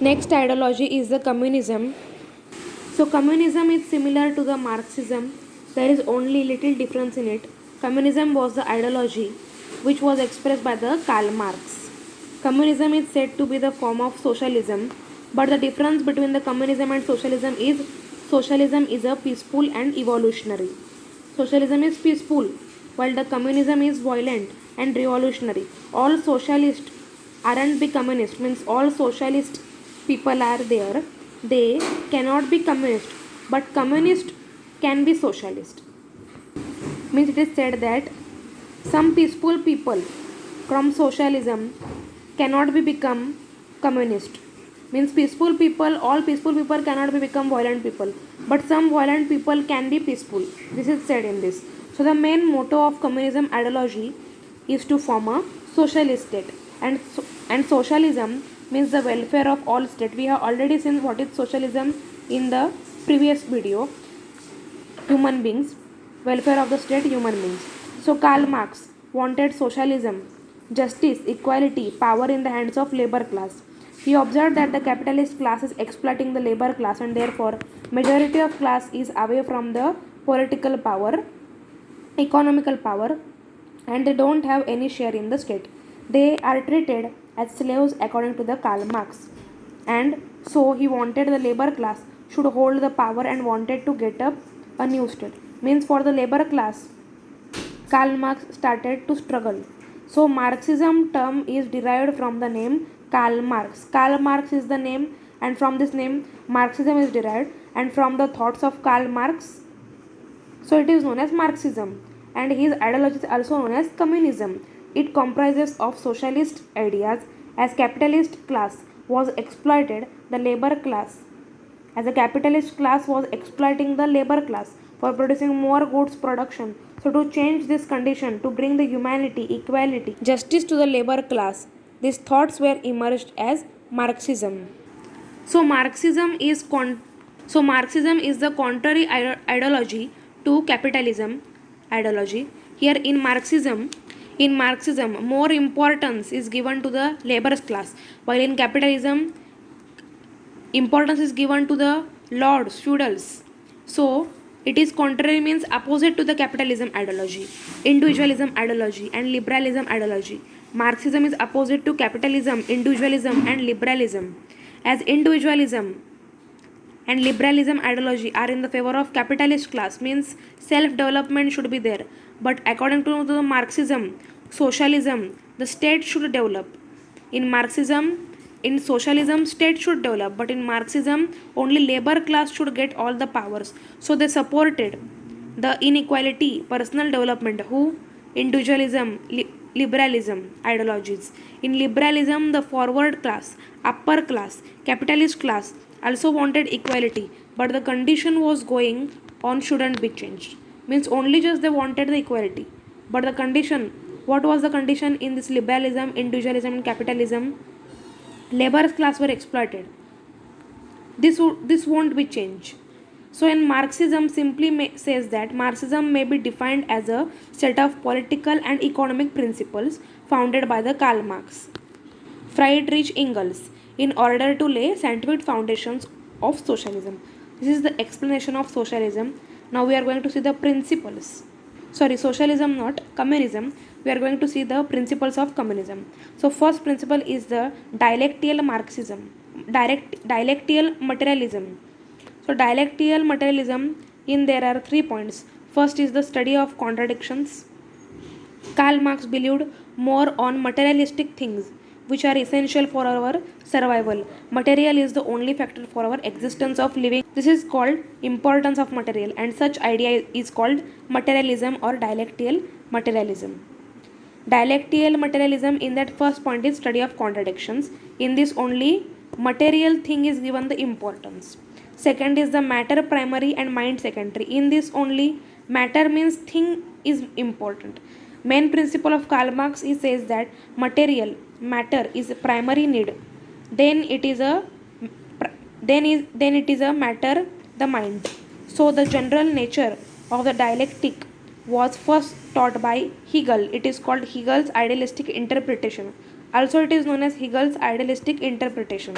Next ideology is the communism. So communism is similar to the Marxism. There is only little difference in it. Communism was the ideology which was expressed by the Karl Marx. Communism is said to be the form of socialism, but the difference between the communism and socialism is a peaceful and evolutionary. Socialism is peaceful, while the communism is violent and revolutionary. All socialists aren't be communist, means all socialist people are there. They cannot be communist, but communist can be socialist. Means it is said that some peaceful people from socialism cannot be become communist. Means peaceful people, all peaceful people cannot be become violent people, but some violent people can be peaceful. This is said in this. So the main motto of communism ideology is to form a socialist state, and socialism means the welfare of all state. We have already seen what is socialism in the previous video. Human beings, welfare of the state, human beings. So Karl Marx wanted socialism, justice, equality, power in the hands of labor class. He observed that the capitalist class is exploiting the labor class, and therefore majority of class is away from the political power, economical power, and they don't have any share in the state. They are treated as slaves according to the Karl Marx. And so he wanted the labor class should hold the power and wanted to get up a new state. Means for the labor class, Karl Marx started to struggle. So Marxism term is derived from the name Karl Marx. Karl Marx is the name, and from this name Marxism is derived, and from the thoughts of Karl Marx, so it is known as Marxism, and his ideology is also known as communism. It comprises of socialist ideas. As capitalist class was exploited the labor class, as a capitalist class was exploiting the labor class for producing more goods production. So to change this condition, to bring the humanity, equality, justice to the labor class, these thoughts were emerged as Marxism. So Marxism is the contrary ideology to capitalism ideology. Here in Marxism, more importance is given to the labor class, while in capitalism, importance is given to the lords, feudals. So it is contrary, means opposite to the capitalism ideology, individualism ideology, and liberalism ideology. Marxism is opposite to capitalism, individualism, and liberalism. As individualism and liberalism ideology are in the favor of capitalist class, means self development should be there, but according to the Marxism, socialism, the state should develop. In socialism state should develop, but in Marxism only labor class should get all the powers. So they supported the inequality, personal development, who individualism, liberalism ideologies. In liberalism, the forward class, upper class, capitalist class also wanted equality, but the condition was going on shouldn't be changed. Means only just they wanted the equality, but the condition, what was the condition in this liberalism, individualism, and capitalism? Labor class were exploited. This won't be changed. So in Marxism says that Marxism may be defined as a set of political and economic principles founded by the Karl Marx, Friedrich Engels, in order to lay scientific foundations of socialism. This is the explanation of socialism. Now we are going to see the principles. Sorry, socialism, not communism. We are going to see the principles of communism. So first principle is the dialectical Marxism, dialectical materialism. So dialectical materialism, in there are 3 points. First is the study of contradictions. Karl Marx believed more on materialistic things which are essential for our survival. Material is the only factor for our existence of living. This is called importance of material, and such idea is called materialism or dialectical materialism. Dialectical materialism, in that first point, is study of contradictions. In this only material thing is given the importance. Second is the matter primary and mind secondary. In this only matter means thing is important. Main principle of Karl Marx, he says that matter is a primary need. Then it is a matter, the mind. So the general nature of the dialectic was first taught by Hegel. It is called Hegel's idealistic interpretation. Also it is known as Hegel's idealistic interpretation.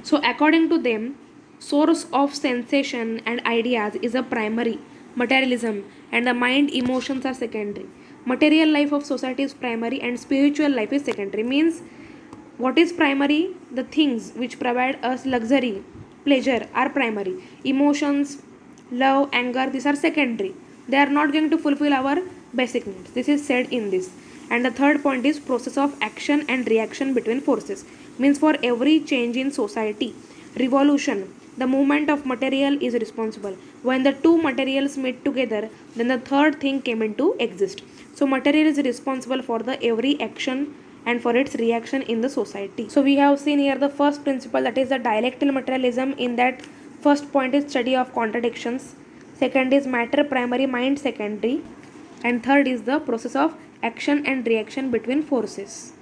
So according to them, source of sensation and ideas is a primary materialism, and the mind emotions are secondary. Material life of society is primary and spiritual life is secondary. Means what is primary? The things which provide us luxury, pleasure are primary. Emotions, love, anger, these are secondary. They are not going to fulfill our basic needs. This is said in this. And the third point is process of action and reaction between forces. Means for every change in society, revolution, the movement of material is responsible. When the two materials meet together, then the third thing came into exist. So material is responsible for the every action and for its reaction in the society. So we have seen here the first principle, that is the dialectical materialism. In that, first point is study of contradictions, second is matter primary, mind secondary, and third is the process of action and reaction between forces.